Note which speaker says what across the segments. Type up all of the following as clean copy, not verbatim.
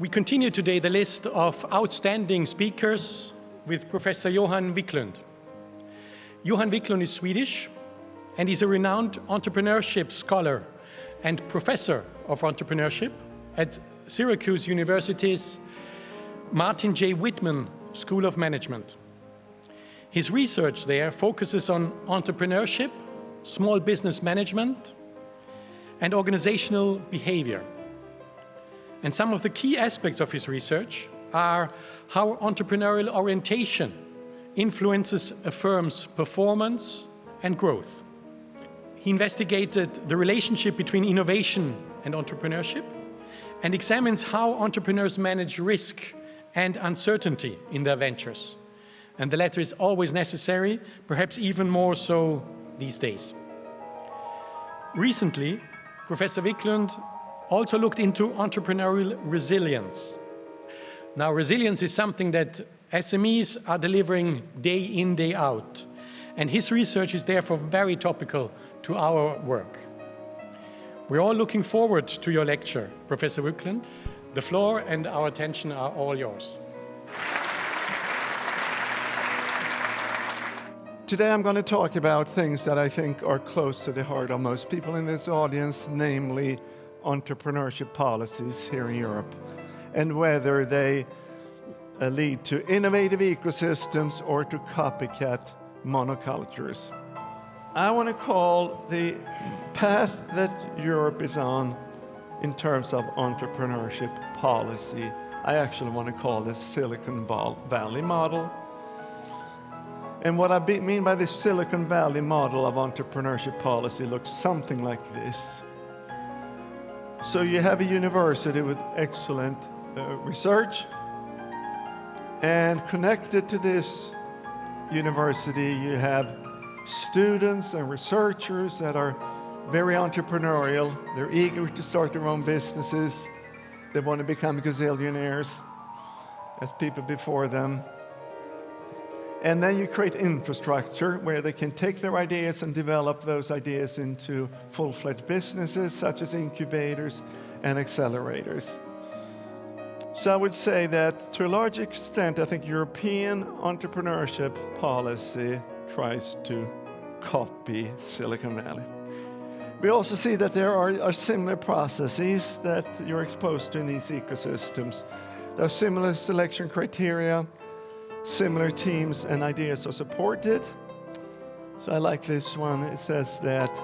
Speaker 1: We continue today the list of outstanding speakers with Professor Johan Wiklund. Johan Wiklund is Swedish, and he's a renowned entrepreneurship scholar and professor of entrepreneurship at Syracuse University's Martin J. Whitman School of Management. His research there focuses on entrepreneurship, small business management, and organizational behavior. And some of the key aspects of his research are how entrepreneurial orientation influences a firm's performance and growth. He investigated the relationship between innovation and entrepreneurship and examines how entrepreneurs manage risk and uncertainty in their ventures. And the latter is always necessary, perhaps even more so these days. Recently, Professor Wiklund also looked into entrepreneurial resilience. Now, resilience is something that SMEs are delivering day in, day out. And his research is therefore very topical to our work. We're all looking forward to your lecture, Professor Wiklund. The floor and our attention are all yours.
Speaker 2: Today I'm going to talk about things that I think are close to the heart of most people in this audience, namely entrepreneurship policies here in Europe, and whether they lead to innovative ecosystems or to copycat monocultures. I want to call the path that Europe is on in terms of entrepreneurship policy, I actually want to call this Silicon Valley model. And what I mean by this Silicon Valley model of entrepreneurship policy looks something like this. So you have a university with excellent research, and connected to this university you have students and researchers that are very entrepreneurial. They're eager to start their own businesses. They want to become gazillionaires as people before them. And then you create infrastructure where they can take their ideas and develop those ideas into full-fledged businesses, such as incubators and accelerators. So I would say that to a large extent, I think European entrepreneurship policy tries to copy Silicon Valley. We also see that there are similar processes that you're exposed to in these ecosystems. There are similar selection criteria, similar teams and ideas are supported. So I like this one. It says that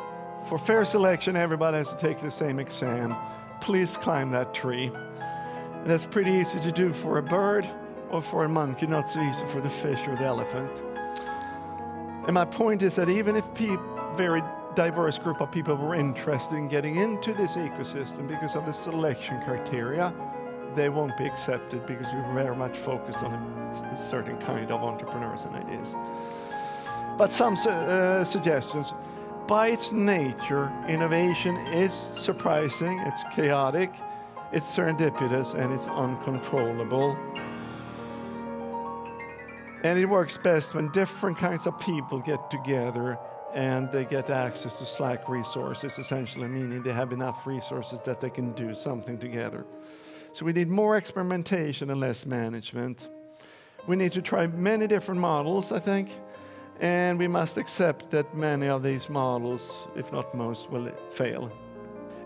Speaker 2: for fair selection, everybody has to take the same exam. Please climb that tree. And that's pretty easy to do for a bird or for a monkey, not so easy for the fish or the elephant. And my point is that even if very diverse group of people were interested in getting into this ecosystem because of the selection criteria, they won't be accepted because we're very much focused on a certain kind of entrepreneurs and ideas. But some suggestions. By its nature, innovation is surprising, it's chaotic, it's serendipitous, and it's uncontrollable. And it works best when different kinds of people get together and they get access to slack resources, essentially meaning they have enough resources that they can do something together. So we need more experimentation and less management. We need to try many different models, I think, and we must accept that many of these models, if not most, will fail.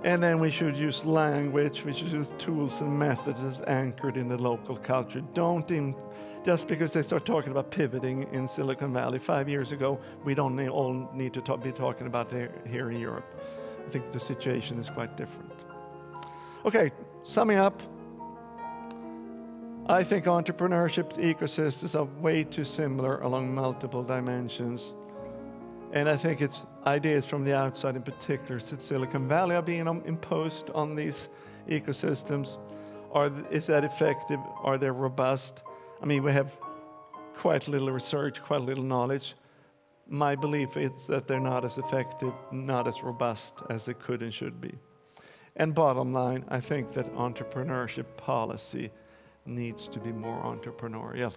Speaker 2: And then we should use language, we should use tools and methods that's anchored in the local culture. Just because they start talking about pivoting in Silicon Valley 5 years ago, we don't all need to be talking about it here in Europe. I think the situation is quite different. Okay, summing up, I think entrepreneurship ecosystems are way too similar along multiple dimensions. And I think it's ideas from the outside, in particular, that Silicon Valley are being imposed on these ecosystems. Is that effective? Are they robust? I mean, we have quite little research, quite little knowledge. My belief is that they're not as effective, not as robust as they could and should be. And bottom line, I think that entrepreneurship policy needs to be more entrepreneurial.